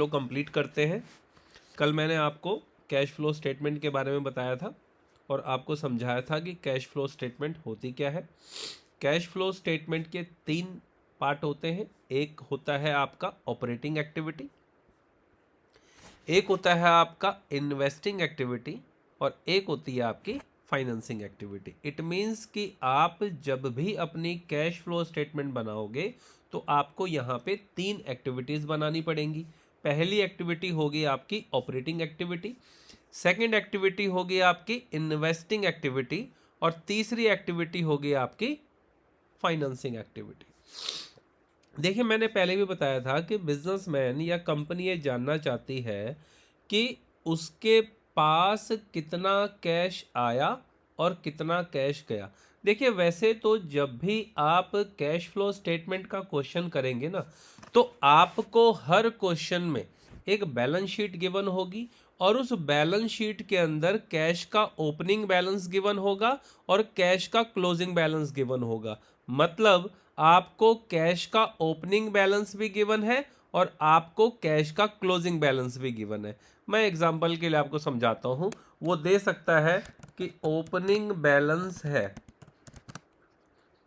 लो complete करते हैं। कल मैंने आपको कैश फ्लो स्टेटमेंट के बारे में बताया था और आपको समझाया था कि कैश फ्लो स्टेटमेंट होती क्या है। कैश फ्लो स्टेटमेंट के 3 पार्ट होते हैं। एक होता है आपका ऑपरेटिंग एक्टिविटी, एक होता है आपका इन्वेस्टिंग एक्टिविटी और एक होती है आपकी फाइनेंसिंग एक्टिविटी। इट मीन्स कि आप जब भी अपनी कैश फ्लो स्टेटमेंट बनाओगे तो आपको यहाँ पे 3 एक्टिविटीज़ बनानी पड़ेंगी। पहली एक्टिविटी होगी आपकी ऑपरेटिंग एक्टिविटी, सेकंड एक्टिविटी होगी आपकी इन्वेस्टिंग एक्टिविटी और तीसरी एक्टिविटी होगी आपकी फाइनेंसिंग एक्टिविटी। देखिए, मैंने पहले भी बताया था कि बिजनेसमैन या कंपनी ये जानना चाहती है कि उसके पास कितना कैश आया और कितना कैश गया। देखिए, वैसे तो जब भी आप कैश फ्लो स्टेटमेंट का क्वेश्चन करेंगे ना, तो आपको हर क्वेश्चन में एक बैलेंस शीट गिवन होगी और उस बैलेंस शीट के अंदर कैश का ओपनिंग बैलेंस गिवन होगा और कैश का क्लोजिंग बैलेंस गिवन होगा। मतलब आपको कैश का ओपनिंग बैलेंस भी गिवन है और आपको कैश का क्लोजिंग बैलेंस भी गिवन है। मैं एग्जांपल के लिए आपको समझाता हूं। वो दे सकता है कि ओपनिंग बैलेंस है,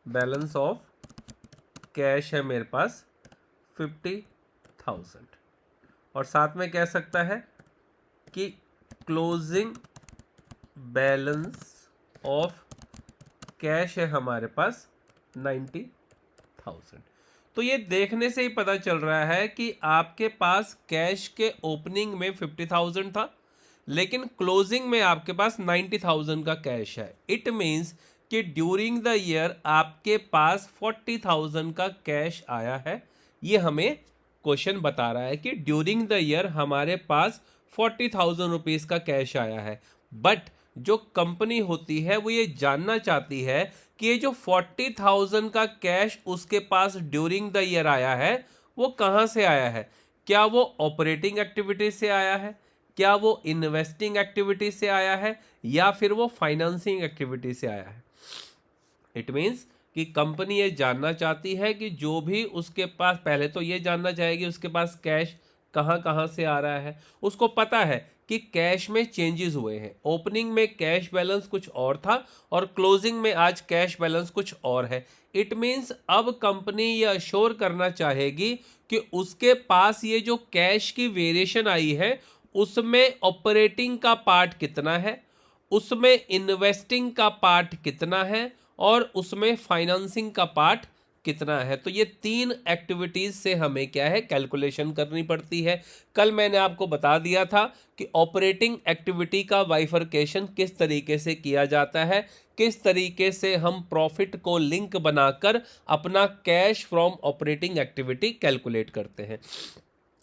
बैलेंस ऑफ कैश है मेरे पास 50,000 और साथ में कह सकता है कि क्लोजिंग बैलेंस ऑफ कैश है हमारे पास 90,000। तो ये देखने से ही पता चल रहा है कि आपके पास कैश के ओपनिंग में 50,000 था लेकिन क्लोजिंग में आपके पास 90,000 का कैश है। इट मीन्स कि ड्यूरिंग द ईयर आपके पास 40,000 का कैश आया है। ये हमें क्वेश्चन बता रहा है कि ड्यूरिंग द ईयर हमारे पास 40,000 रुपीज़ का कैश आया है। बट जो कंपनी होती है वो ये जानना चाहती है कि ये जो 40,000 का कैश उसके पास ड्यूरिंग द ईयर आया है वो कहाँ से आया है। क्या वो ऑपरेटिंग एक्टिविटी से आया है, क्या वो इन्वेस्टिंग एक्टिविटी से आया है, या फिर वो फाइनेंसिंग एक्टिविटी से आया है। इट मीन्स कि कंपनी ये जानना चाहती है कि जो भी उसके पास, पहले तो ये जानना चाहेगी उसके पास कैश कहाँ कहाँ से आ रहा है। उसको पता है कि कैश में चेंजेस हुए हैं, ओपनिंग में कैश बैलेंस कुछ और था और क्लोजिंग में आज कैश बैलेंस कुछ और है। इट मीन्स अब कंपनी ये अश्योर करना चाहेगी कि उसके पास ये जो कैश की वेरिएशन आई है उसमें ऑपरेटिंग का पार्ट कितना है, उसमें इन्वेस्टिंग का पार्ट कितना है और उसमें फाइनेंसिंग का पार्ट कितना है। तो ये 3 एक्टिविटीज से हमें क्या है, कैलकुलेशन करनी पड़ती है। कल मैंने आपको बता दिया था कि ऑपरेटिंग एक्टिविटी का बाइफरकेशन किस तरीके से किया जाता है, किस तरीके से हम प्रॉफिट को लिंक बनाकर अपना cash from operating activity calculate करते हैं।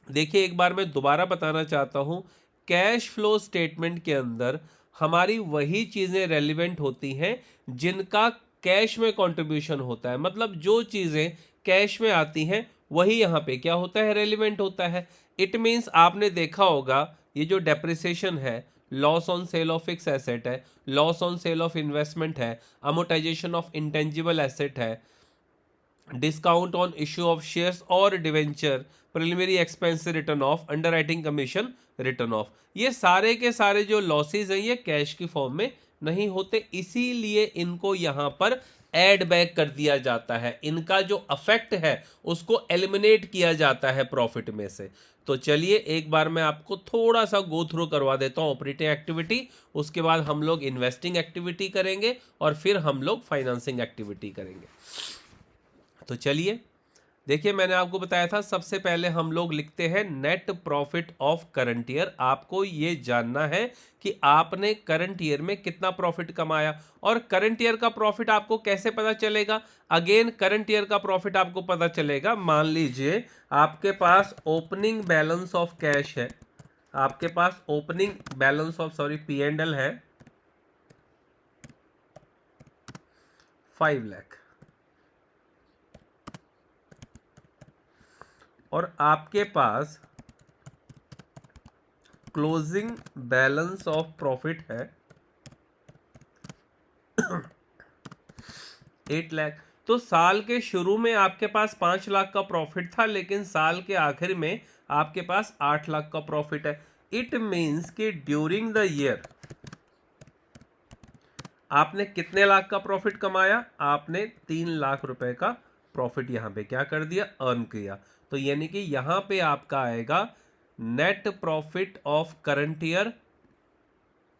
देखिए, एक बार मैं दोबारा बताना चाहता हूं, कैश फ्लो स्टेटमेंट के अंदर हमारी वही चीज़ें रेलिवेंट होती हैं जिनका कैश में कंट्रीब्यूशन होता है। मतलब जो चीज़ें कैश में आती हैं वही यहाँ पे क्या होता है, रेलिवेंट होता है। इट मीन्स आपने देखा होगा ये जो डेप्रिसिएशन है, loss on sale of fix asset है, loss on sale of investment है, अमोटाइजेशन ऑफ इंटेंजिबल एसेट है, discount on issue of shares और debenture, preliminary expense written off, underwriting commission written off, ये सारे के सारे जो लॉसेज हैं ये कैश की फॉर्म में नहीं होते, इसीलिए इनको यहाँ पर ऐड बैक कर दिया जाता है। इनका जो अफेक्ट है उसको एलिमिनेट किया जाता है प्रॉफिट में से। तो चलिए एक बार मैं आपको थोड़ा सा गो थ्रू करवा देता हूँ ऑपरेटिंग एक्टिविटी, उसके बाद हम लोग इन्वेस्टिंग एक्टिविटी करेंगे और फिर हम लोग फाइनेंसिंग एक्टिविटी करेंगे। तो चलिए देखिए, मैंने आपको बताया था सबसे पहले हम लोग लिखते हैं net profit of current year. आपको ये जानना है कि आपने करंट ईयर में कितना प्रॉफिट कमाया। और करंट ईयर का प्रॉफिट आपको कैसे पता चलेगा, अगेन करंट ईयर का प्रॉफिट आपको पता चलेगा, मान लीजिए आपके पास ओपनिंग बैलेंस ऑफ कैश है, आपके पास ओपनिंग बैलेंस ऑफ P&L है 5 लाख और आपके पास क्लोजिंग बैलेंस ऑफ प्रॉफिट है 8 लाख। तो साल के शुरू में आपके पास 5 लाख का प्रॉफिट था लेकिन साल के आखिर में आपके पास 8 लाख का प्रॉफिट है। इट मीन्स कि ड्यूरिंग द ईयर आपने कितने लाख का प्रॉफिट कमाया? आपने 3 लाख रुपए का प्रॉफिट यहां पे क्या कर दिया? अर्न किया। तो यानी कि यहां पे आपका आएगा net profit of current year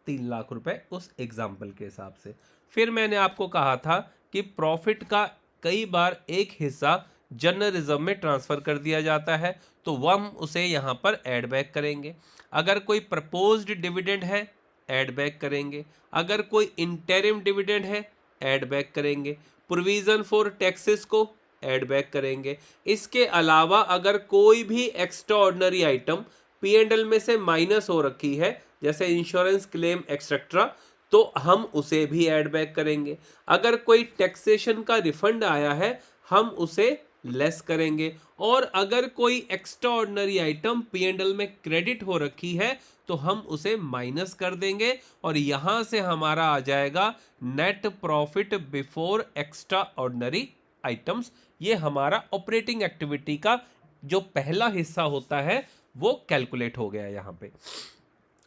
3 lakh रुपए उस एग्जाम्पल के हिसाब से। फिर मैंने आपको कहा था कि प्रॉफिट का कई बार एक हिस्सा जनरल रिजर्व में ट्रांसफर कर दिया जाता है, तो हम उसे यहां पर ऐड बैक करेंगे। अगर कोई प्रपोज्ड डिविडेंड है, ऐड बैक करेंगे। अगर कोई इंटरिम डिविडेंड है, ऐड बैक करेंगे। प्रोविजन फॉर टैक्सेस को ऐड बैक करेंगे। इसके अलावा अगर कोई भी एक्स्ट्रा ऑर्डिनरी आइटम P&L में से माइनस हो रखी है, जैसे इंश्योरेंस क्लेम एक्सेट्रा, तो हम उसे भी ऐड बैक करेंगे। अगर कोई टैक्सेशन का रिफंड आया है, हम उसे लेस करेंगे। और अगर कोई एक्स्ट्रा ऑर्डिनरी आइटम P&L में क्रेडिट हो रखी है, तो हम उसे माइनस कर देंगे और यहां से हमारा आ जाएगा net profit before extra ordinary items. ये हमारा ऑपरेटिंग एक्टिविटी का जो पहला हिस्सा होता है वो कैलकुलेट हो गया यहां पे।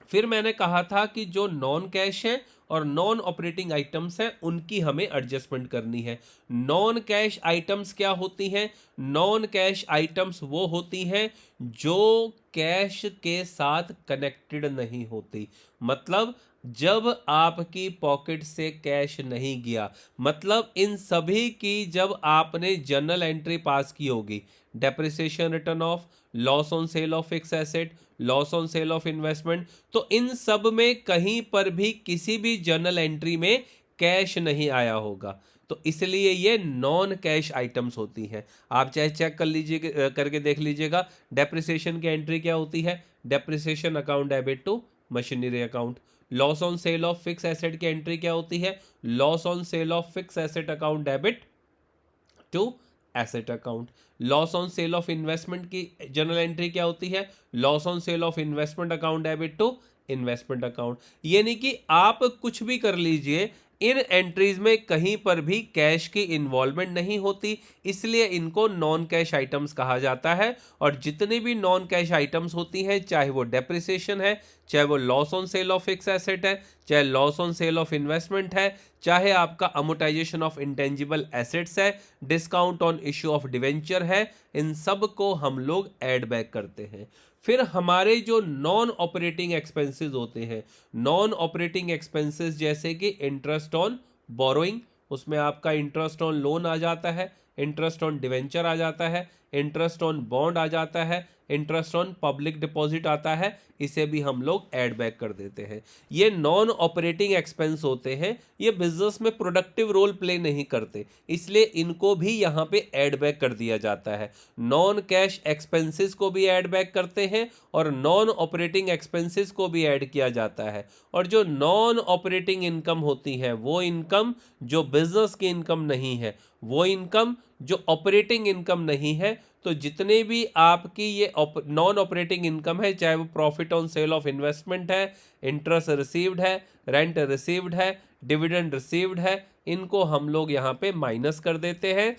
फिर मैंने कहा था कि जो नॉन कैश है और नॉन ऑपरेटिंग आइटम्स हैं उनकी हमें एडजस्टमेंट करनी है। नॉन कैश आइटम्स क्या होती हैं? नॉन कैश आइटम्स वो होती हैं जो कैश के साथ कनेक्टेड नहीं होती। मतलब जब आपकी पॉकेट से कैश नहीं गया, मतलब इन सभी की जब आपने जर्नल एंट्री पास की होगी, depreciation return of, loss on sale of fix asset, loss on sale of investment, तो इन सब में कहीं पर भी किसी भी जर्नल एंट्री में कैश नहीं आया होगा, तो इसलिए ये नॉन कैश आइटम्स होती हैं। आप चाहे चेक कर लीजिए, करके देख लीजिएगा डेप्रिसिएशन की एंट्री क्या होती है? Depreciation account debit to machinery account. Loss on sale of fix asset की एंट्री क्या होती है? Loss on sale of fix asset account debit to asset account. Loss on sale of investment की journal entry क्या होती है? Loss on sale of investment account debit to investment account. यानी कि आप कुछ भी कर लीजिए, इन एंट्रीज में कहीं पर भी कैश की इन्वॉल्वमेंट नहीं होती, इसलिए इनको नॉन कैश आइटम्स कहा जाता है। और जितनी भी नॉन कैश आइटम्स होती हैं, चाहे वो डेप्रिसिएशन है, चाहे वो loss on sale of fix asset है, चाहे loss on sale of investment है, चाहे आपका अमोर्टाइजेशन ऑफ इंटेंजिबल एसेट्स है, discount on issue of debenture है, इन सब को हम लोग ऐड बैक करते हैं। फिर हमारे जो नॉन ऑपरेटिंग एक्सपेंसेस होते हैं, नॉन ऑपरेटिंग एक्सपेंसेस जैसे कि इंटरेस्ट ऑन बोरोइंग, उसमें आपका इंटरेस्ट ऑन लोन आ जाता है, इंटरेस्ट ऑन डिवेंचर आ जाता है, इंटरेस्ट ऑन बॉन्ड आ जाता है, इंटरेस्ट ऑन पब्लिक डिपॉजिट आता है, इसे भी हम लोग ऐड बैक कर देते हैं। ये नॉन ऑपरेटिंग एक्सपेंस होते हैं, ये बिजनेस में प्रोडक्टिव रोल प्ले नहीं करते, इसलिए इनको भी यहाँ पे ऐड बैक कर दिया जाता है। नॉन कैश एक्सपेंसेस को भी ऐड बैक करते हैं और नॉन ऑपरेटिंग एक्सपेंसेस को भी ऐड किया जाता है। और जो नॉन ऑपरेटिंग इनकम होती है, वो इनकम जो बिजनेस की इनकम नहीं है, वो इनकम जो ऑपरेटिंग इनकम नहीं है, तो जितने भी आपकी ये नॉन ऑपरेटिंग इनकम है, चाहे वो profit on sale of investment है, इंटरेस्ट रिसीव्ड है, रेंट रिसीव्ड है, डिविडेंड रिसीव्ड है, इनको हम लोग यहाँ पे माइनस कर देते हैं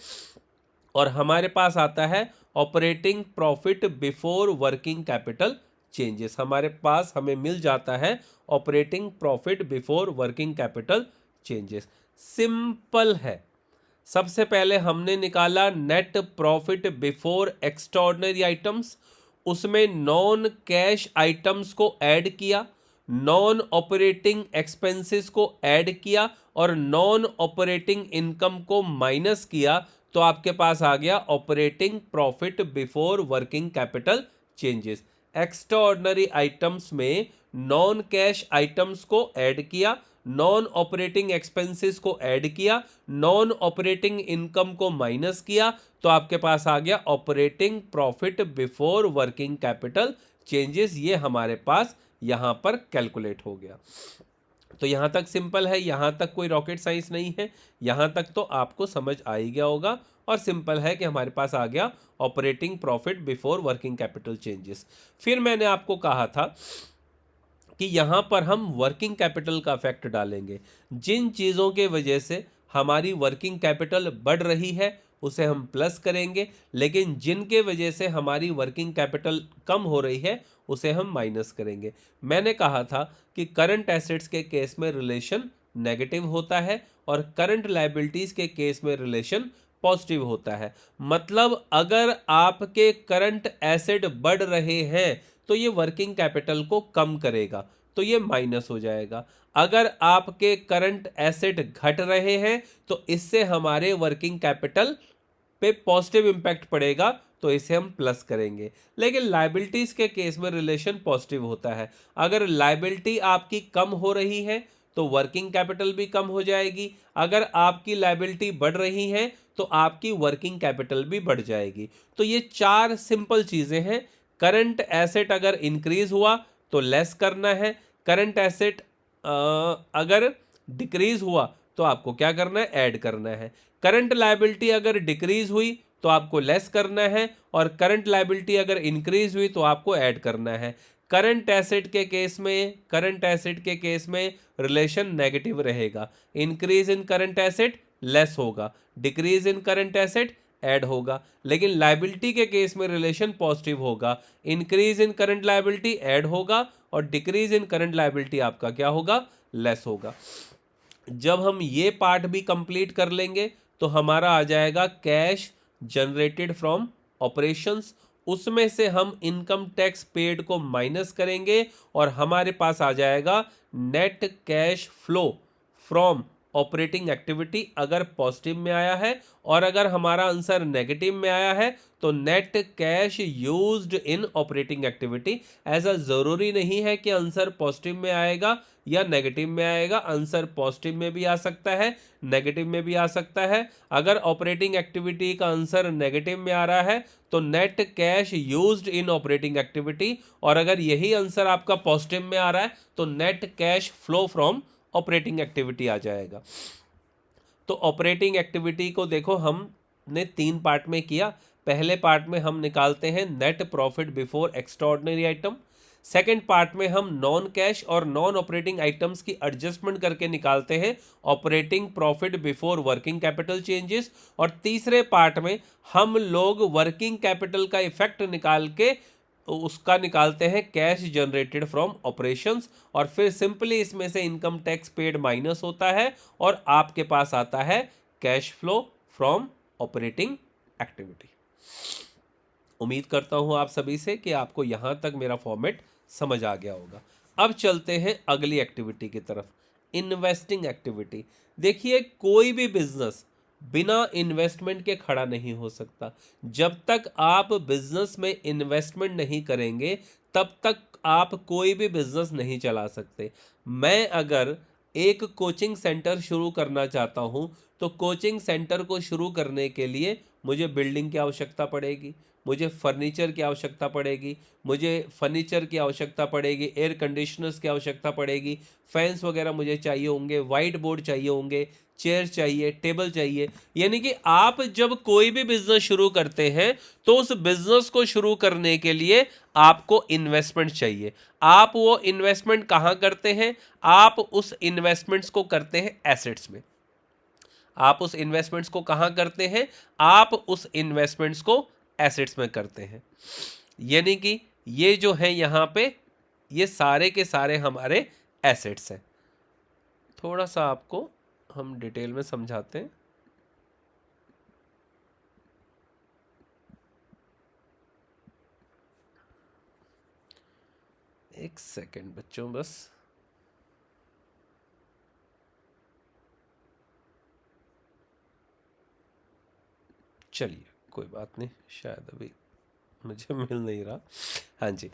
और हमारे पास आता है operating profit before working capital changes. हमारे पास हमें मिल जाता है operating profit before working capital changes. Simple है। सबसे पहले हमने निकाला net profit before extraordinary items, उसमें नॉन कैश आइटम्स को ऐड किया, नॉन ऑपरेटिंग एक्सपेंसेस को ऐड किया और नॉन ऑपरेटिंग इनकम को माइनस किया, तो आपके पास आ गया operating profit before working capital changes. Extraordinary items में नॉन कैश आइटम्स को ऐड किया, नॉन ऑपरेटिंग एक्सपेंसेस को ऐड किया, नॉन ऑपरेटिंग इनकम को माइनस किया, तो आपके पास आ गया operating profit before working capital changes. ये हमारे पास यहां पर कैलकुलेट हो गया। तो यहां तक सिंपल है, यहां तक कोई रॉकेट साइंस नहीं है, यहां तक तो आपको समझ आ ही गया होगा और सिंपल है कि हमारे पास आ गया operating profit before working capital changes. फिर मैंने आपको कहा था कि यहाँ पर हम वर्किंग कैपिटल का फैक्ट डालेंगे। जिन चीज़ों के वजह से हमारी वर्किंग कैपिटल बढ़ रही है उसे हम प्लस करेंगे, लेकिन जिनके वजह से हमारी वर्किंग कैपिटल कम हो रही है उसे हम माइनस करेंगे। मैंने कहा था कि करंट एसेट्स के केस में रिलेशन नेगेटिव होता है और करंट लायबिलिटीज के केस में रिलेशन पॉजिटिव होता है। मतलब अगर आपके करंट एसेट बढ़ रहे हैं तो ये वर्किंग कैपिटल को कम करेगा, तो ये माइनस हो जाएगा। अगर आपके करंट एसेट घट रहे हैं तो इससे हमारे वर्किंग कैपिटल पे पॉजिटिव इंपैक्ट पड़ेगा, तो इसे हम प्लस करेंगे। लेकिन लायबिलिटीज के केस में रिलेशन पॉजिटिव होता है। अगर लायबिलिटी आपकी कम हो रही है तो वर्किंग कैपिटल भी कम हो जाएगी, अगर आपकी लायबिलिटी बढ़ रही है तो आपकी वर्किंग कैपिटल भी बढ़ जाएगी। तो ये चार सिंपल चीजें हैं। करंट एसेट अगर इंक्रीज हुआ तो लेस करना है, करंट एसेट अगर डिक्रीज हुआ तो आपको क्या करना है, ऐड करना है। करंट लायबिलिटी अगर डिक्रीज हुई तो आपको लेस करना है, और करंट लायबिलिटी अगर इंक्रीज हुई तो आपको ऐड करना है। करंट एसेट के केस में रिलेशन नेगेटिव रहेगा। Increase in current asset less होगा, decrease in current asset add होगा। लेकिन लायबिलिटी के केस में रिलेशन पॉजिटिव होगा। Increase in current liability add होगा और डिक्रीज इन करंट लायबिलिटी आपका क्या होगा, लेस होगा। जब हम ये पार्ट भी कंप्लीट कर लेंगे तो हमारा आ जाएगा कैश जनरेटेड फ्रॉम ऑपरेशंस। उसमें से हम इनकम टैक्स पेड को माइनस करेंगे और हमारे पास आ जाएगा net cash flow from operating activity अगर पॉजिटिव में आया है, और अगर हमारा आंसर नेगेटिव में आया है तो net cash used in operating activity. ऐसा ज़रूरी नहीं है कि आंसर पॉजिटिव में आएगा या नेगेटिव में आएगा, आंसर पॉजिटिव में भी आ सकता है, नेगेटिव में भी आ सकता है। अगर ऑपरेटिंग एक्टिविटी का आंसर नेगेटिव में आ रहा है तो net cash used in operating activity, और अगर यही आंसर आपका पॉजिटिव में आ रहा है तो net cash flow from operating activity आ जाएगा। तो ऑपरेटिंग एक्टिविटी को देखो हमने 3 पार्ट में किया। पहले पार्ट में हम निकालते हैं net profit before extraordinary item. Second part में हम नॉन कैश और नॉन ऑपरेटिंग आइटम्स की एडजस्टमेंट करके निकालते हैं operating profit before working capital changes. और तीसरे पार्ट में हम लोग वर्किंग कैपिटल का इफेक्ट निकाल के उसका निकालते हैं कैश जनरेटेड फ्रॉम ऑपरेशंस, और फिर सिंपली इसमें से इनकम टैक्स पेड माइनस होता है और आपके पास आता है cash flow from operating activity. उम्मीद करता हूं आप सभी से कि आपको यहां तक मेरा फॉर्मेट समझ आ गया होगा। अब चलते हैं अगली एक्टिविटी की तरफ, इन्वेस्टिंग एक्टिविटी। देखिए कोई भी बिजनेस बिना इन्वेस्टमेंट के खड़ा नहीं हो सकता। जब तक आप बिजनेस में इन्वेस्टमेंट नहीं करेंगे तब तक आप कोई भी बिजनेस नहीं चला सकते। मैं अगर एक कोचिंग सेंटर शुरू करना चाहता हूं तो कोचिंग सेंटर को शुरू करने के लिए मुझे बिल्डिंग की आवश्यकता पड़ेगी, मुझे फर्नीचर की आवश्यकता पड़ेगी, मुझे फर्नीचर की आवश्यकता पड़ेगी, एयर कंडीशनर्स की आवश्यकता पड़ेगी, फैंस वगैरह मुझे चाहिए होंगे, वाइट बोर्ड चाहिए होंगे, चेयर चाहिए, टेबल चाहिए। यानी कि आप जब कोई भी बिजनेस शुरू करते हैं तो उस बिजनेस को शुरू करने के लिए आपको इन्वेस्टमेंट चाहिए। आप वो इन्वेस्टमेंट कहाँ करते हैं? आप उस इन्वेस्टमेंट्स को करते हैं एसेट्स में। आप उस इन्वेस्टमेंट्स को कहाँ करते हैं? आप उस इन्वेस्टमेंट्स को एसेट्स में करते हैं। यानी कि ये जो है यहाँ पे ये सारे के सारे हमारे एसेट्स हैं। थोड़ा सा आपको हम डिटेल में समझाते हैं। एक सेकंड बच्चों बस। चलिए कोई बात नहीं, शायद अभी मुझे मिल नहीं रहा। हाँ जी,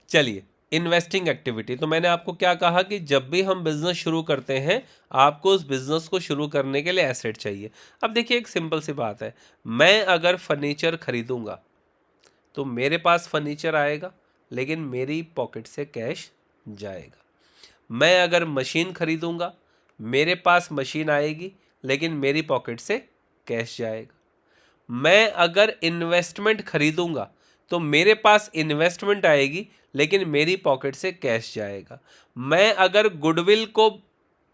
चलिए इन्वेस्टिंग एक्टिविटी। तो मैंने आपको क्या कहा कि जब भी हम बिजनेस शुरू करते हैं आपको उस बिजनेस को शुरू करने के लिए एसेट चाहिए। अब देखिए एक सिंपल सी बात है, मैं अगर फर्नीचर खरीदूंगा तो मेरे पास फर्नीचर आएगा लेकिन मेरी पॉकेट से कैश जाएगा। मैं अगर मशीन खरीदूंगा मेरे पास मशीन आएगी लेकिन मेरी पॉकेट से कैश जाएगा। मैं अगर इन्वेस्टमेंट खरीदूंगा तो मेरे पास इन्वेस्टमेंट आएगी लेकिन मेरी पॉकेट से कैश जाएगा। मैं अगर गुडविल को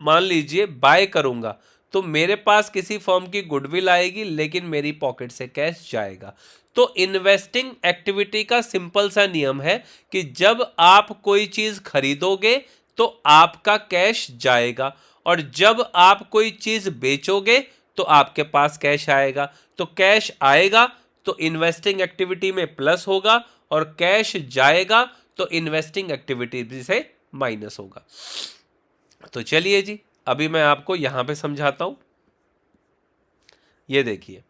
मान लीजिए बाय करूंगा तो मेरे पास किसी फर्म की गुडविल आएगी लेकिन मेरी पॉकेट से कैश जाएगा। तो इन्वेस्टिंग एक्टिविटी का सिंपल सा नियम है कि जब आप कोई चीज खरीदोगे तो आपका कैश जाएगा, और जब आप कोई चीज बेचोगे तो आपके पास कैश आएगा। तो कैश आएगा तो इन्वेस्टिंग एक्टिविटी में प्लस होगा, और कैश जाएगा तो इन्वेस्टिंग एक्टिविटी से माइनस होगा। तो चलिए जी, अभी मैं आपको यहां पे समझाता हूं। ये देखिए,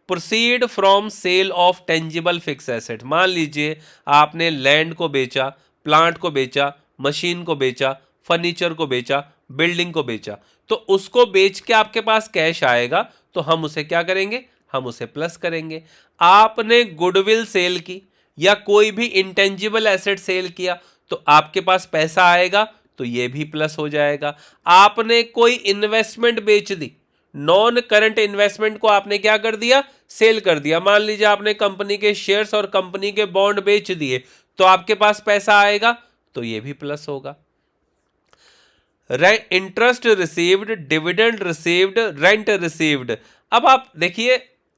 proceed from sale of tangible fix asset. मान लीजिए आपने लैंड को बेचा, प्लांट को बेचा, मशीन को बेचा, फर्नीचर को बेचा, बिल्डिंग को बेचा, तो उसको बेच के आपके पास कैश आएगा, तो हम उसे क्या करेंगे, हम उसे प्लस करेंगे। आपने गुडविल सेल की या कोई भी इंटेंजिबल एसेट सेल किया तो आपके पास पैसा आएगा, तो ये भी प्लस हो जाएगा। आपने कोई इन्वेस्टमेंट बेच दी, नॉन करंट इन्वेस्टमेंट को आपने क्या कर दिया, सेल कर दिया। मान लीजिए आपने कंपनी के शेयर्स और कंपनी के बॉन्ड बेच दिए, तो आपके पास पैसा आएगा, तो ये भी प्लस होगा। Interest received, dividend received, rent received. अब आप देखिए,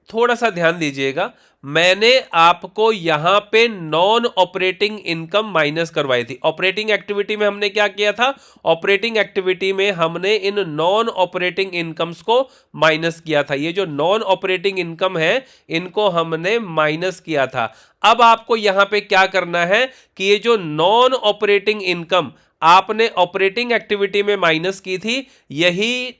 थोड़ा सा ध्यान दीजिएगा, मैंने आपको यहां पे नॉन ऑपरेटिंग इनकम माइनस करवाई थी। ऑपरेटिंग एक्टिविटी में हमने क्या किया था, ऑपरेटिंग एक्टिविटी में हमने इन नॉन ऑपरेटिंग इनकम्स को माइनस किया था। ये जो नॉन ऑपरेटिंग इनकम है इनको हमने माइनस किया था। अब आपको यहां पे क्या करना है कि ये जो नॉन ऑपरेटिंग इनकम आपने ऑपरेटिंग एक्टिविटी में माइनस की थी, यही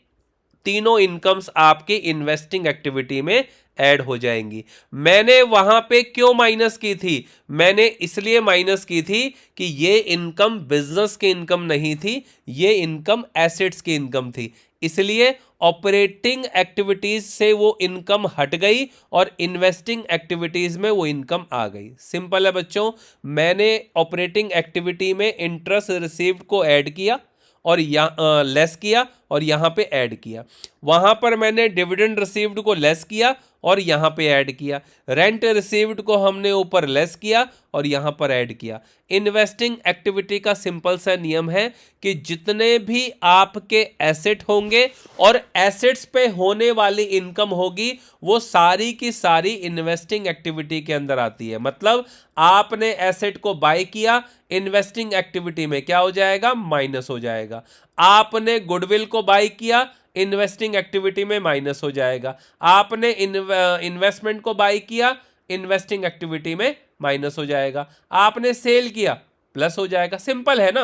तीनों इनकम्स आपकी इन्वेस्टिंग एक्टिविटी में ऐड हो जाएंगी। मैंने वहां पे क्यों माइनस की थी, मैंने इसलिए माइनस की थी कि ये इनकम बिजनेस की इनकम नहीं थी, ये इनकम एसेट्स की इनकम थी। इसलिए ऑपरेटिंग एक्टिविटीज से वो इनकम हट गई और इन्वेस्टिंग एक्टिविटीज में वो इनकम आ गई। सिंपल है बच्चों, मैंने ऑपरेटिंग एक्टिविटी में इंटरेस्ट रिसीव्ड को ऐड किया और लेस किया और यहां पे ऐड किया। वहां पर मैंने डिविडेंड रिसीव्ड को लेस किया और यहां पे ऐड किया। रेंट रिसीव्ड को हमने ऊपर लेस किया और यहां पर ऐड किया। इन्वेस्टिंग एक्टिविटी का सिंपल सा नियम है कि जितने भी आपके एसेट होंगे और एसेट्स पे होने वाली इनकम होगी, वो सारी की सारी इन्वेस्टिंग एक्टिविटी के अंदर आती है। मतलब आपने एसेट को बाय किया, इन्वेस्टिंग एक्टिविटी में क्या हो जाएगा, माइनस हो जाएगा। आपने गुडविल को बाय किया, इन्वेस्टिंग एक्टिविटी में माइनस हो जाएगा। आपने इन्वेस्टमेंट को बाय किया, इन्वेस्टिंग एक्टिविटी में माइनस हो जाएगा। आपने सेल किया, प्लस हो जाएगा। सिंपल है ना।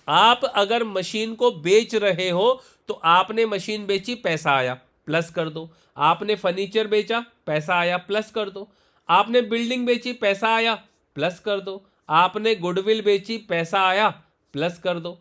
आप अगर मशीन को बेच रहे हो तो आपने मशीन बेची, पैसा आया, प्लस कर दो। आपने फर्नीचर बेचा, पैसा आया, प्लस कर दो। आपने बिल्डिंग बेची, पैसा आया, प्लस कर दो। आपने गुडविल बेची, पैसा आया, प्लस कर दो।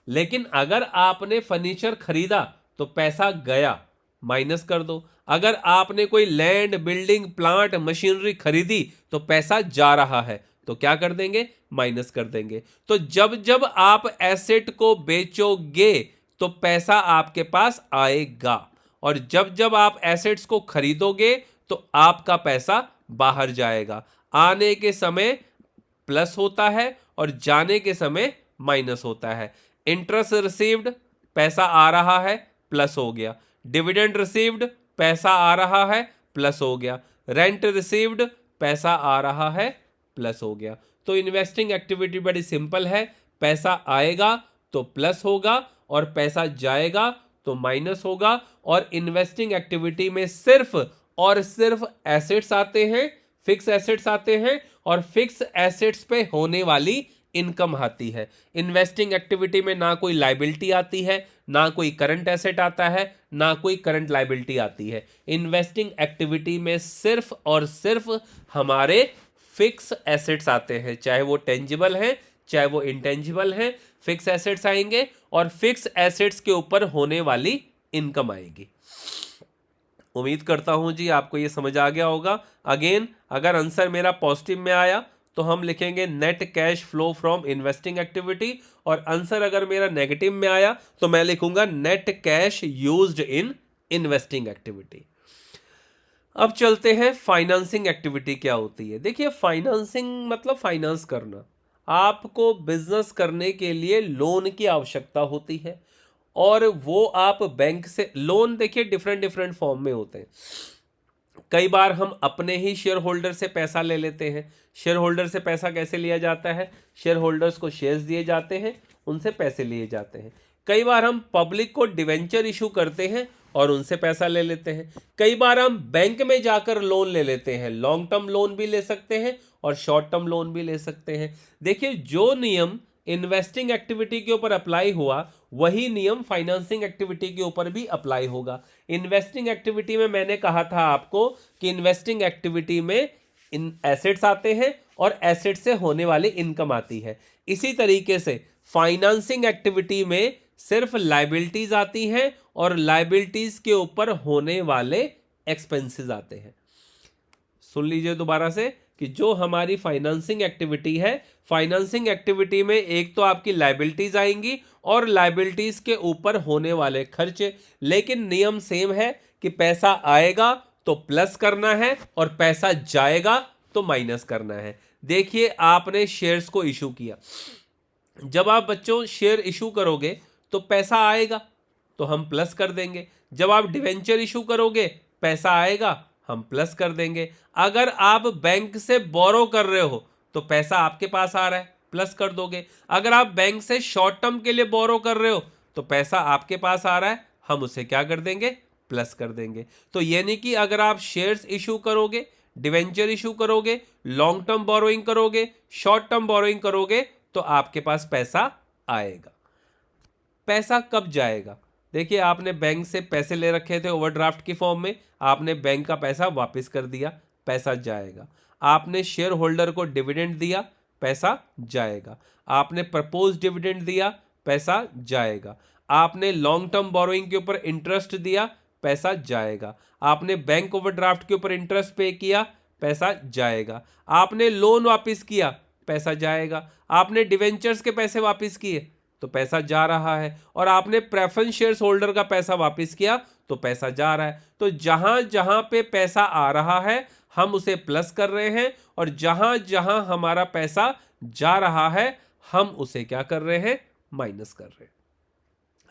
लेकिन अगर आपने फर्नीचर खरीदा तो पैसा गया, माइनस कर दो। अगर आपने कोई लैंड, बिल्डिंग, प्लांट, मशीनरी खरीदी तो पैसा जा रहा है, तो क्या कर देंगे, माइनस कर देंगे। तो जब जब आप एसेट को बेचोगे तो पैसा आपके पास आएगा, और जब जब आप एसेट्स को खरीदोगे तो आपका पैसा बाहर जाएगा। आने के समय प्लस होता है और जाने के समय माइनस होता है। इंटरेस्ट रिसीव्ड, पैसा आ रहा है, प्लस हो गया। डिविडेंड रिसीव्ड, पैसा आ रहा है, प्लस हो गया। रेंट रिसीव्ड, पैसा आ रहा है, प्लस हो गया। तो इन्वेस्टिंग एक्टिविटी बड़ी सिंपल है, पैसा आएगा तो प्लस होगा और पैसा जाएगा तो माइनस होगा। और इन्वेस्टिंग एक्टिविटी में सिर्फ और सिर्फ एसेट्स आते हैं, फिक्स एसेट्स आते हैं, और फिक्स एसेट्स पे होने वाली इनकम आती है। इन्वेस्टिंग एक्टिविटी में ना कोई लाइबिलिटी आती है, ना कोई करंट एसेट आता है, ना कोई करंट लाइबिलिटी आती है। इन्वेस्टिंग एक्टिविटी में सिर्फ और सिर्फ हमारे फिक्स एसेट्स आते हैं, चाहे वो टेंजिबल हैं चाहे वो इंटेंजिबल हैं। फिक्स एसेट्स आएंगे और फिक्स एसेट्स के ऊपर होने वाली इनकम आएगी। उम्मीद करता हूं जी आपको ये समझ आ गया होगा। अगेन, अगर आंसर मेरा पॉजिटिव में आया तो हम लिखेंगे net cash flow from investing activity, और आंसर अगर मेरा नेगेटिव में आया तो मैं लिखूंगा net cash used in investing activity. अब चलते हैं फाइनेंसिंग एक्टिविटी क्या होती है। देखिए, फाइनेंसिंग मतलब फाइनेंस करना। आपको बिजनेस करने के लिए लोन की आवश्यकता होती है, और वो आप बैंक से लोन, देखिए डिफरेंट डिफरेंट फॉर्म में होते हैं। कई बार हम अपने ही शेयर होल्डर से पैसा ले लेते हैं। शेयर होल्डर से पैसा कैसे लिया जाता है? शेयर होल्डर्स को शेयर्स दिए जाते हैं, उनसे पैसे लिए जाते हैं। कई बार हम पब्लिक को डिवेंचर इशू करते हैं और उनसे पैसा ले लेते हैं। कई बार हम बैंक में जाकर लोन ले लेते हैं, लॉन्ग टर्म लोन भी ले सकते हैं और शॉर्ट टर्म लोन भी ले सकते हैं। देखिए, जो नियम इन्वेस्टिंग एक्टिविटी के ऊपर अप्लाई हुआ वही नियम फाइनेंसिंग एक्टिविटी के ऊपर भी अप्लाई होगा। इन्वेस्टिंग एक्टिविटी में मैंने कहा था आपको कि इन्वेस्टिंग एक्टिविटी में इन एसेट्स आते हैं और एसेट से होने वाली इनकम आती है। इसी तरीके से फाइनेंसिंग एक्टिविटी में सिर्फ लायबिलिटीज आती हैं और लायबिलिटीज के ऊपर होने वाले एक्सपेंसेस आते हैं। सुन लीजिए दोबारा से कि जो हमारी फाइनेंसिंग एक्टिविटी है, फाइनेंसिंग एक्टिविटी में एक तो आपकी लायबिलिटीज आएंगी और लायबिलिटीज के ऊपर होने वाले खर्चे, लेकिन नियम सेम है कि पैसा आएगा तो प्लस करना है और पैसा जाएगा तो माइनस करना है। देखिए, आपने शेयर्स को इशू किया। जब आप बच्चों शेयर इशू करोगे तो पैसा आएगा तो हम प्लस कर देंगे। जब आप डिवेंचर इशू करोगे पैसा आएगा, हम प्लस कर देंगे। अगर आप बैंक से बोरो कर रहे हो तो पैसा आपके पास आ रहा है, प्लस कर दोगे। अगर आप बैंक से शॉर्ट टर्म के लिए बोरो कर रहे हो तो पैसा आपके पास आ रहा है, हम उसे क्या कर देंगे? प्लस कर देंगे। तो यानी कि अगर आप शेयर्स इशू करोगे, डिवेंचर इशू करोगे, लॉन्ग टर्म बोरोइंग करोगे, शॉर्ट टर्म बोरोइंग करोगे तो आपके पास पैसा आएगा। पैसा कब जाएगा? देखिए, आपने बैंक से पैसे ले रखे थे ओवरड्राफ्ट की फॉर्म में, आपने बैंक का पैसा वापस कर दिया, पैसा जाएगा। आपने शेयर होल्डर को डिविडेंड दिया, पैसा जाएगा। आपने प्रपोज डिविडेंड दिया, पैसा जाएगा। आपने लॉन्ग टर्म बोरोइंग के ऊपर इंटरेस्ट दिया, पैसा जाएगा। आपने बैंक ओवरड्राफ्ट के ऊपर इंटरेस्ट पे किया, पैसा जाएगा। आपने लोन वापस किया, पैसा जाएगा। आपने डिवेंचर्स के पैसे वापस किए तो पैसा जा रहा है, और आपने प्रेफरेंस शेयर्स होल्डर का पैसा वापस किया तो पैसा जा रहा है। तो जहां जहां पे पैसा आ रहा है हम उसे प्लस कर रहे हैं, और जहां जहां हमारा पैसा जा रहा है हम उसे क्या कर रहे हैं? माइनस कर रहे हैं।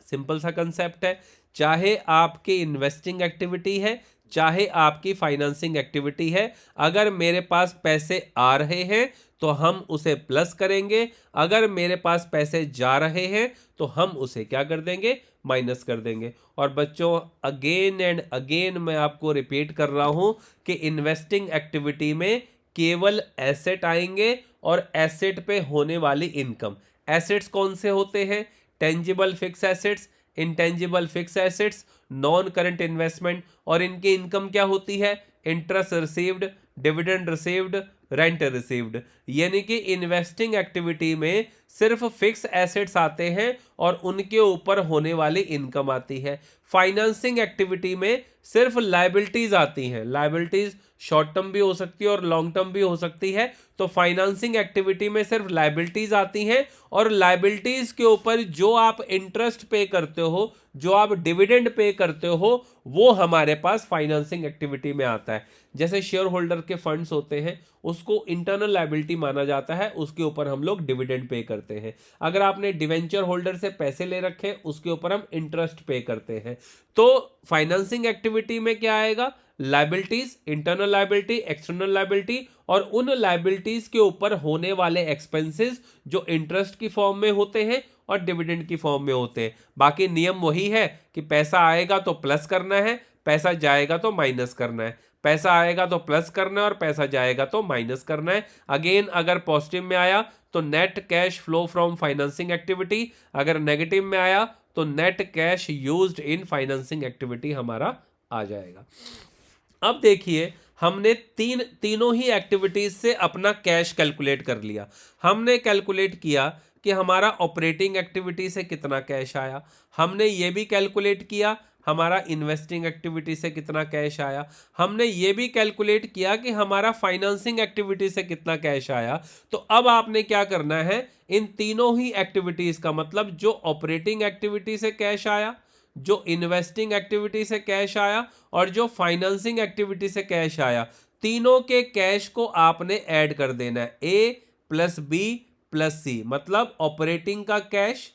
सिंपल सा कंसेप्ट है। चाहे आपकी इन्वेस्टिंग एक्टिविटी है, चाहे आपकी फाइनेंसिंग एक्टिविटी है, अगर मेरे पास पैसे आ रहे हैं तो हम उसे प्लस करेंगे, अगर मेरे पास पैसे जा रहे हैं तो हम उसे क्या कर देंगे? माइनस कर देंगे। और बच्चों, अगेन एंड अगेन मैं आपको रिपीट कर रहा हूं कि इन्वेस्टिंग एक्टिविटी में केवल एसेट आएंगे और एसेट पे होने वाली इनकम। एसेट्स कौन से होते हैं? Tangible fixed assets, intangible fix assets, non current investment. और इनकी इनकम क्या होती है? Interest received, dividend received, rent received. यानी कि इन्वेस्टिंग एक्टिविटी में सिर्फ फिक्स एसेट्स आते हैं और उनके ऊपर होने वाली इनकम आती है। फाइनेंसिंग एक्टिविटी में सिर्फ लायबिलिटीज आती हैं। लायबिलिटीज शॉर्ट टर्म भी हो सकती है और लॉन्ग टर्म भी हो सकती है। तो फाइनेंसिंग एक्टिविटी में सिर्फ लायबिलिटीज आती हैं, और लायबिलिटीज के ऊपर जो आप इंटरेस्ट पे करते हो, जो आप डिविडेंड पे करते हो, वो हमारे पास फाइनेंसिंग एक्टिविटी में आता है। जैसे शेयर होल्डर के फंड्स होते हैं, उसको इंटरनल लायबिलिटी माना जाता है, उसके ऊपर हम लोग डिविडेंड पे करते हैं। अगर आपने डिवेंचर होल्डर से पैसे ले रखे, उसके ऊपर हम इंटरेस्ट पे करते हैं। तो फाइनेंसिंग एक्टिविटी में क्या आएगा? Liabilities, internal liability, external liability, और उन लायबिलिटीज के ऊपर होने वाले एक्सपेंसेस जो इंटरेस्ट की फॉर्म में होते हैं और डिविडेंड की फॉर्म में होते हैं। बाकी नियम वही है कि पैसा आएगा तो प्लस करना है, पैसा जाएगा तो माइनस करना है। पैसा आएगा तो प्लस करना है और पैसा जाएगा तो माइनस करना है। अगेन, अगर पॉजिटिव में आया तो net cash flow from financing activity, अगर नेगेटिव में आया तो net cash used in financing activity हमारा आ जाएगा। अब देखिए, हमने तीनों ही एक्टिविटीज से अपना कैश कैलकुलेट कर लिया। हमने कैलकुलेट किया कि हमारा ऑपरेटिंग एक्टिविटी से कितना कैश आया, हमने ये भी कैलकुलेट किया हमारा इन्वेस्टिंग एक्टिविटी से कितना कैश आया, हमने ये भी कैलकुलेट किया कि हमारा फाइनेंसिंग एक्टिविटी से कितना कैश आया। तो अब आपने क्या करना है? इन तीनों ही एक्टिविटीज का मतलब जो ऑपरेटिंग एक्टिविटी से कैश आया, जो इन्वेस्टिंग एक्टिविटी से कैश आया और जो फाइनेंसिंग एक्टिविटी से कैश आया, तीनों के कैश को आपने ऐड कर देना है। ए प्लस बी प्लस सी, मतलब ऑपरेटिंग का कैश,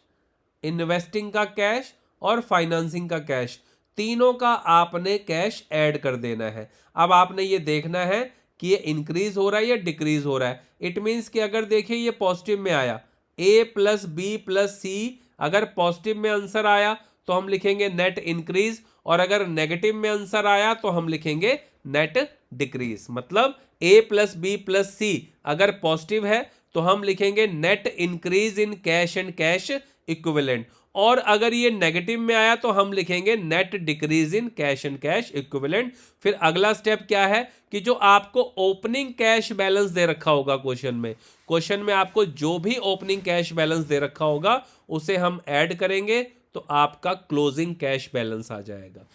इन्वेस्टिंग का कैश और फाइनेंसिंग का कैश, तीनों का आपने कैश ऐड कर देना है। अब आपने ये देखना है कि ये इंक्रीज हो रहा है या डिक्रीज हो रहा है। इट मीन्स कि अगर देखिए ये पॉजिटिव में आया, ए प्लस बी प्लस सी, अगर पॉजिटिव में आंसर आया तो हम लिखेंगे नेट इंक्रीज, और अगर नेगेटिव में आंसर आया तो हम लिखेंगे नेट डिक्रीज। मतलब ए प्लस बी प्लस सी अगर पॉजिटिव है तो हम लिखेंगे net increase in cash and cash equivalent, और अगर ये नेगेटिव में आया तो हम लिखेंगे net decrease in cash and cash equivalent. फिर अगला स्टेप क्या है कि जो आपको ओपनिंग कैश बैलेंस दे रखा होगा क्वेश्चन में आपको जो भी ओपनिंग कैश बैलेंस दे रखा होगा उसे हम ऐड करेंगे तो आपका क्लोजिंग कैश बैलेंस आ जाएगा।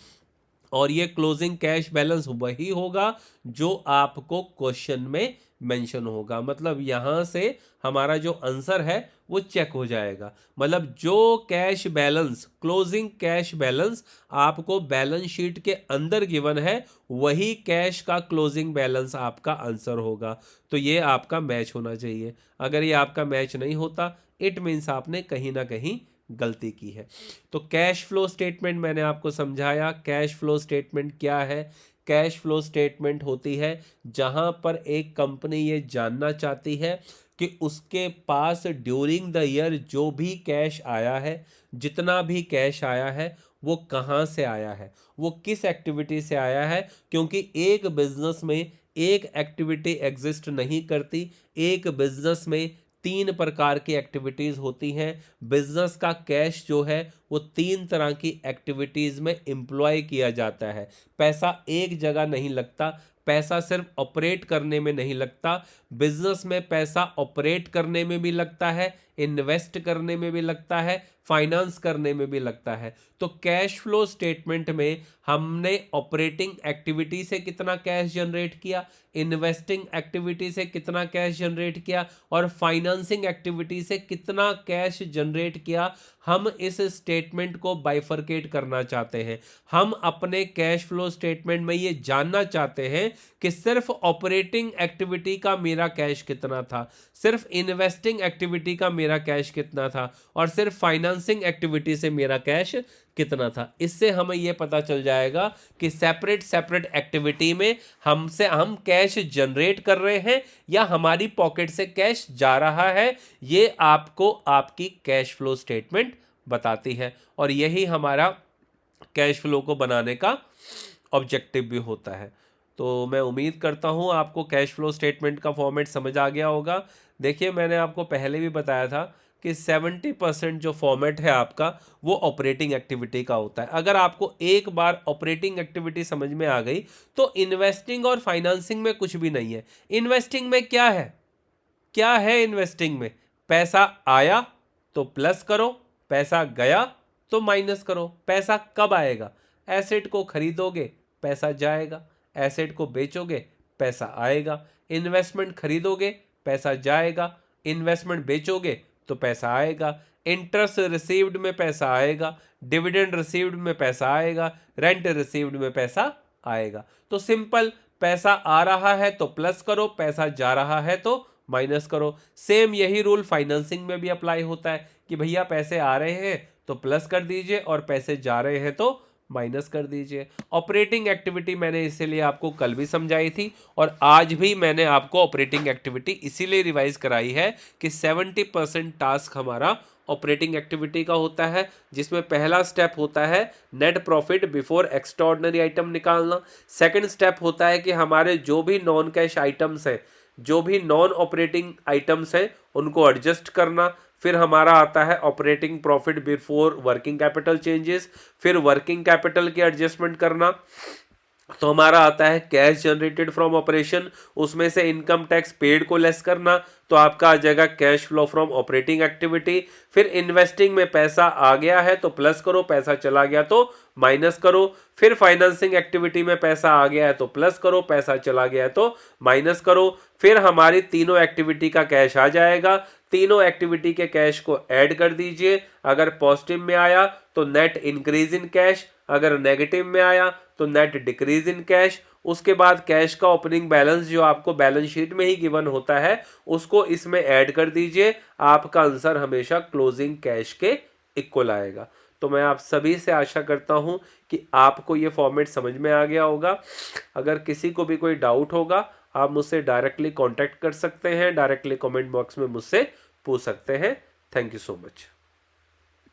और ये क्लोजिंग कैश बैलेंस वही होगा जो आपको क्वेश्चन में मेंशन होगा। मतलब यहां से हमारा जो आंसर है वो चेक हो जाएगा। मतलब जो cash balance, closing cash balance आपको बैलेंस शीट के अंदर गिवन है वही कैश का क्लोजिंग बैलेंस आपका आंसर होगा। तो ये आपका मैच होना चाहिए। अगर ये आपका मैच नहीं होता इट मीन्स आपने कहीं ना कहीं गलती की है। तो कैश फ्लो स्टेटमेंट मैंने आपको समझाया। कैश फ्लो स्टेटमेंट क्या है? कैश फ्लो स्टेटमेंट होती है जहां पर एक कंपनी ये जानना चाहती है कि उसके पास ड्यूरिंग द ईयर जो भी कैश आया है, जितना भी कैश आया है वो कहाँ से आया है, वो किस एक्टिविटी से आया है। क्योंकि एक बिजनेस में एक एक्टिविटी एग्जिस्ट नहीं करती। एक बिजनेस में 3 प्रकार की एक्टिविटीज़ होती हैं। बिजनेस का कैश जो है वो 3 तरह की एक्टिविटीज़ में एम्प्लॉय किया जाता है। पैसा एक जगह नहीं लगता, पैसा सिर्फ ऑपरेट करने में नहीं लगता। बिजनेस में पैसा ऑपरेट करने में भी लगता है, इन्वेस्ट करने में भी लगता है, फाइनेंस करने में भी लगता है। तो कैश फ्लो स्टेटमेंट में हमने ऑपरेटिंग एक्टिविटी से कितना कैश जनरेट किया, इन्वेस्टिंग एक्टिविटी से कितना कैश जनरेट किया और फाइनेंसिंग एक्टिविटी से कितना कैश जनरेट किया, हम इस स्टेटमेंट को बाइफरकेट करना चाहते हैं। हम अपने कैश फ्लो स्टेटमेंट में ये जानना चाहते हैं कि सिर्फ ऑपरेटिंग एक्टिविटी का मेरा कैश कितना था, सिर्फ इन्वेस्टिंग एक्टिविटी का मेरा कैश कितना था और सिर्फ फाइनेंसिंग एक्टिविटी से मेरा कैश कितना था। इससे हमें यह पता चल जाएगा कि सेपरेट सेपरेट एक्टिविटी में हम कैश जनरेट कर रहे हैं या हमारी पॉकेट से कैश जा रहा है। ये आपको आपकी कैश फ्लो स्टेटमेंट बताती है और यही हमारा कैश फ्लो को बनाने का ऑब्जेक्टिव भी होता है। तो मैं उम्मीद करता हूँ आपको कैश फ्लो स्टेटमेंट का फॉर्मेट समझ आ गया होगा। देखिए मैंने आपको पहले भी बताया था कि 70% जो फॉर्मेट है आपका वो ऑपरेटिंग एक्टिविटी का होता है। अगर आपको एक बार ऑपरेटिंग एक्टिविटी समझ में आ गई तो इन्वेस्टिंग और फाइनेंसिंग में कुछ भी नहीं है। इन्वेस्टिंग में क्या है, क्या है इन्वेस्टिंग में? पैसा आया तो प्लस करो, पैसा गया तो माइनस करो। पैसा कब आएगा? एसेट को खरीदोगे पैसा जाएगा, एसेट को बेचोगे पैसा आएगा। इन्वेस्टमेंट खरीदोगे पैसा जाएगा, इन्वेस्टमेंट बेचोगे तो पैसा आएगा। इंटरेस्ट रिसीव्ड में पैसा आएगा, डिविडेंड रिसीव्ड में पैसा आएगा, रेंट रिसीव्ड में पैसा आएगा। तो सिंपल, पैसा आ रहा है तो प्लस करो, पैसा जा रहा है तो माइनस करो। सेम यही रूल फाइनेंसिंग में भी अप्लाई होता है कि भैया पैसे आ रहे हैं तो प्लस कर दीजिए और पैसे जा रहे हैं तो माइनस कर दीजिए। ऑपरेटिंग एक्टिविटी मैंने इसीलिए आपको कल भी समझाई थी और आज भी मैंने आपको ऑपरेटिंग एक्टिविटी इसीलिए रिवाइज कराई है कि 70% टास्क हमारा ऑपरेटिंग एक्टिविटी का होता है, जिसमें पहला स्टेप होता है net profit before extraordinary item निकालना। सेकंड स्टेप होता है कि हमारे जो भी नॉन कैश आइटम्स हैं, जो भी नॉन ऑपरेटिंग आइटम्स हैं उनको एडजस्ट करना। फिर हमारा आता है operating profit before working capital changes, फिर वर्किंग कैपिटल की एडजस्टमेंट करना। तो हमारा आता है कैश जनरेटेड फ्रॉम ऑपरेशन, उसमें से इनकम टैक्स पेड को लेस करना, तो आपका आ जाएगा cash flow from operating activity. फिर इन्वेस्टिंग में पैसा आ गया है तो प्लस करो, पैसा चला गया तो माइनस करो। फिर फाइनेंसिंग एक्टिविटी में पैसा आ गया है तो प्लस करो, पैसा चला गया है तो माइनस करो। फिर हमारी तीनों एक्टिविटी का कैश आ जाएगा, तीनों एक्टिविटी के कैश को ऐड कर दीजिए। अगर पॉजिटिव में आया तो नेट इंक्रीज इन कैश, अगर नेगेटिव में आया तो नेट डिक्रीज इन कैश। उसके बाद कैश का ओपनिंग बैलेंस जो आपको बैलेंस शीट में ही गिवन होता है उसको इसमें ऐड कर दीजिए। आपका आंसर हमेशा क्लोजिंग कैश के इक्वल आएगा। तो मैं आप सभी से आशा करता हूं कि आपको ये फॉर्मेट समझ में आ गया होगा। अगर किसी को भी कोई डाउट होगा आप मुझसे डायरेक्टली कांटेक्ट कर सकते हैं, डायरेक्टली कमेंट बॉक्स में मुझसे पूछ सकते हैं। Thank you so much.